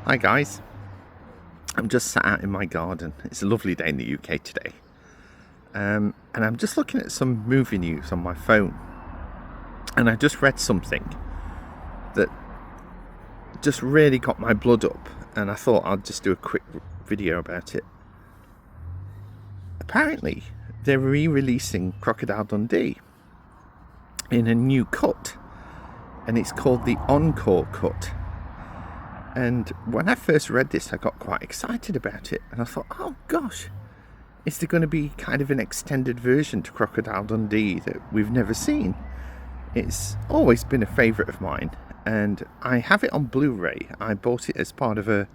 Hi guys, I'm just sat out in my garden. It's a lovely day in the UK today, and I'm just looking at some movie news on my phone, and I just read something that just really got my blood up, and I thought I'd just do a quick video about it. Apparently they're re-releasing Crocodile Dundee in a new cut, and it's called the Encore cut. And when I first read this, I got quite excited about it, and I thought, oh gosh, is there going to be kind of an extended version to Crocodile Dundee that we've never seen? It's always been a favourite of mine, and I have it on Blu-ray. I bought it as part of a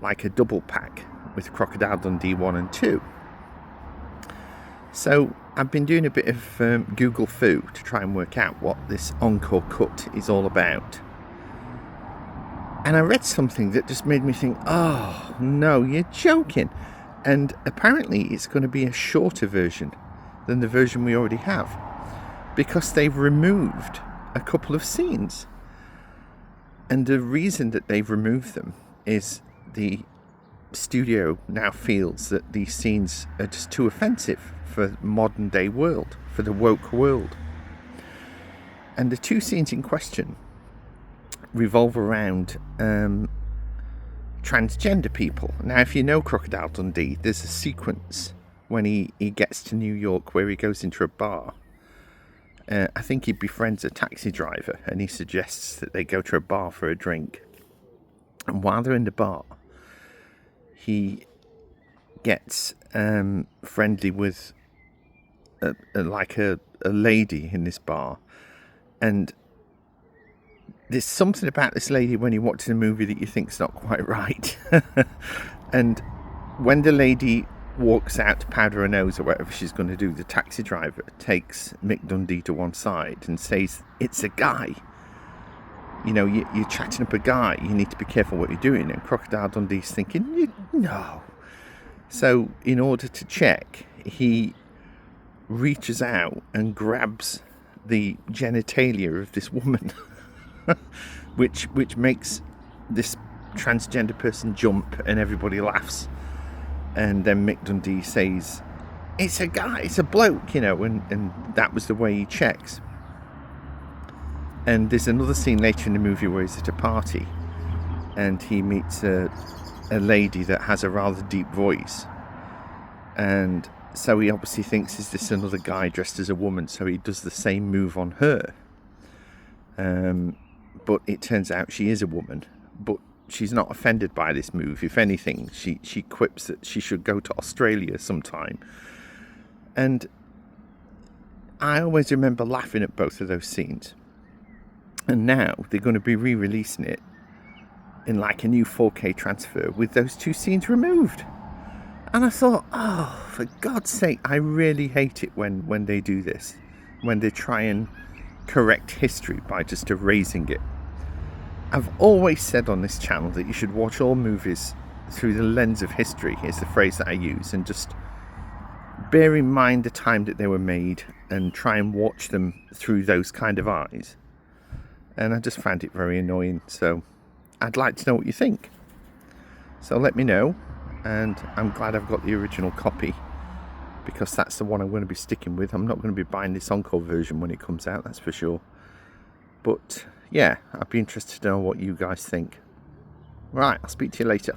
like a double pack with Crocodile Dundee 1 and 2. So I've been doing a bit of Google Foo to try and work out what this Encore cut is all about. And I read something that just made me think, oh no, you're joking. And apparently it's going to be a shorter version than the version we already have, because they've removed a couple of scenes. And the reason that they've removed them is the studio now feels that these scenes are just too offensive for the modern day world, for the woke world. And the two scenes in question revolve around transgender people. Now, if you know Crocodile Dundee, there's a sequence when he gets to New York where he goes into a bar. I think he befriends a taxi driver, and he suggests that they go to a bar for a drink. And while they're in the bar, he gets friendly with a lady in this bar, and there's something about this lady when you watch the movie that you think's not quite right. And when the lady walks out to powder her nose or whatever she's going to do, the taxi driver takes Mick Dundee to one side and says, "It's a guy. You know, you're chatting up a guy. You need to be careful what you're doing." And Crocodile Dundee's thinking, no. So in order to check, he reaches out and grabs the genitalia of this woman. which makes this transgender person jump, and everybody laughs. And then Mick Dundee says, "It's a guy, it's a bloke," and that was the way he checks. And there's another scene later in the movie where he's at a party, and he meets a lady that has a rather deep voice, and so he obviously thinks, is this another guy dressed as a woman? So he does the same move on her. But it turns out she is a woman, but she's not offended by this move. If anything, she quips that she should go to Australia sometime. And I always remember laughing at both of those scenes. And now they're going to be re-releasing it in like a new 4K transfer with those two scenes removed. And I thought, oh, for God's sake, I really hate it when they do this, when they try and correct history by just erasing it. I've always said on this channel that you should watch all movies through the lens of history, is the phrase that I use, and just bear in mind the time that they were made and try and watch them through those kind of eyes. And I just found it very annoying, so I'd like to know what you think. So let me know, and I'm glad I've got the original copy, because that's the one I'm going to be sticking with. I'm not going to be buying this Encore version when it comes out, that's for sure. But yeah, I'd be interested to know what you guys think. Right, I'll speak to you later.